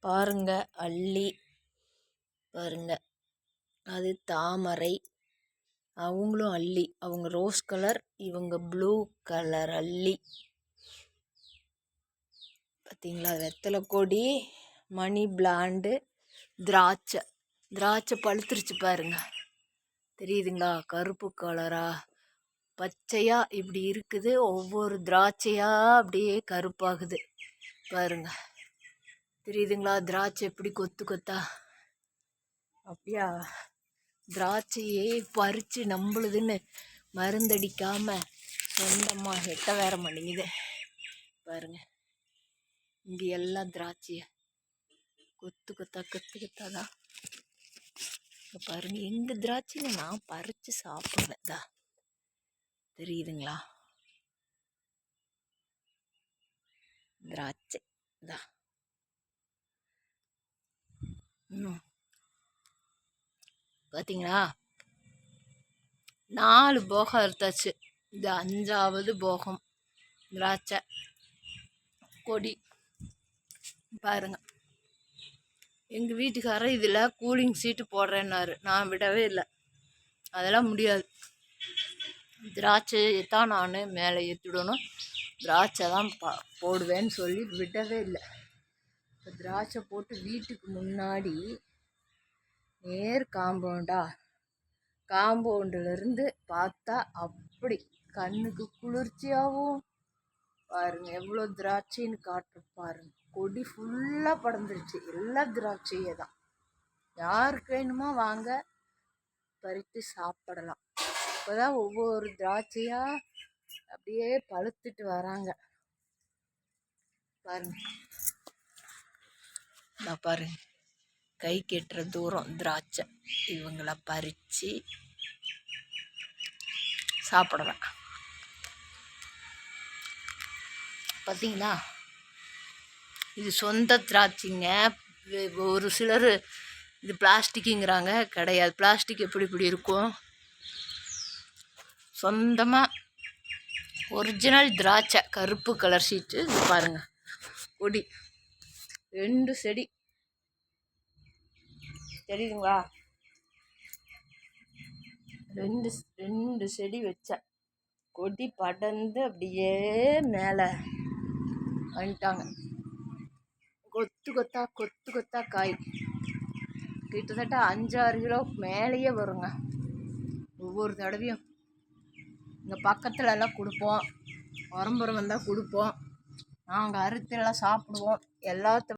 பாருங்க அல்லி பாருங்க, அது தாமரை. அவங்களும் அல்லி, அவங்க ரோஸ் கலர், இவங்க ப்ளூ கலர் அல்லி. பார்த்தீங்களா? வெத்தலை கொடி, மணி பிளாண்டு, திராட்சை. திராட்சை பழுத்துருச்சு பாருங்க, தெரியுதுங்களா? கருப்பு கலரா பச்சையா இப்படி இருக்குது. ஒவ்வொரு திராட்சையா அப்படியே கருப்பாகுது பாருங்க, தெரியுதுங்களா? திராட்சை எப்படி கொத்து கொத்தா அப்படியா? திராட்சையே பறித்து நம்பளுதுன்னு மருந்தடிக்காம சொந்தமாக எட்ட வேற மாட்டேங்குது பாருங்க. இங்கே எல்லாம் திராட்சைய கொத்து கொத்தா தான் பாருங்க. எங்க திராட்சைன்னு நான் பறித்து சாப்பிடுவேன் தான், தெரியுதுங்களா? திராட்சை தான். பார்த்தீங்களா? 4 போகம் அறுத்தாச்சு, இது 5வது போகம். திராட்சை கொடி பாருங்க. எங்கள் வீட்டுக்காரர் இதில் கூலிங் சீட்டு போடுறேன்னாரு, நான் விடவே இல்லை. அதெல்லாம் முடியாது, திராட்சையை தான் நான் மேலே ஏற்றிடணும், திராட்சை தான் போடுவேன்னு சொல்லி விடவே இல்லை. இப்போ திராட்சை போட்டு வீட்டுக்கு முன்னாடி நேர் காம்பவுண்டுலேருந்து பார்த்தா அப்படி கண்ணுக்கு குளிர்ச்சியாகவும் பாருங்க. எவ்வளோ திராட்சைன்னு காட்டு பாருங்க. கொடி ஃபுல்லாக படர்ந்துருச்சு, எல்லாம் திராட்சையே தான். யாருக்கு வேணுமோ வாங்க பறித்து சாப்பிடலாம். இப்போதான் ஒவ்வொரு திராட்சையா அப்படியே பழுத்துட்டு வராங்க பாருங்க. நான் பாருங்க, கை கெட்டுற தூரம் திராட்சை. இவங்கள பறித்து சாப்பிடுவேன். பார்த்தீங்களா? இது சொந்த திராட்சைங்க. ஒரு சிலர் இது பிளாஸ்டிக்குங்கிறாங்க, கிடையாது. பிளாஸ்டிக் எப்படி இப்படி இருக்கும்? சொந்தமாக ஒரிஜினல் திராட்சை, கருப்பு கலர் ஷீட்டு. இது பாருங்கள், கொடி 2 செடி, தெரியுதுங்களா? 2 செடி வச்ச கொடி படர்ந்து அப்படியே மேலே வந்துட்டாங்க. கொத்து கொத்தா காய் கிட்டத்தட்ட 5-6 கிலோ மேலேயே வருங்க ஒவ்வொரு தடவையும். இங்கே பக்கத்துல எல்லாம் கொடுப்போம், உரம்புறம் வந்தால் கொடுப்போம், நாங்கள் அறுத்தெல்லாம் சாப்பிடுவோம். எல்லாத்த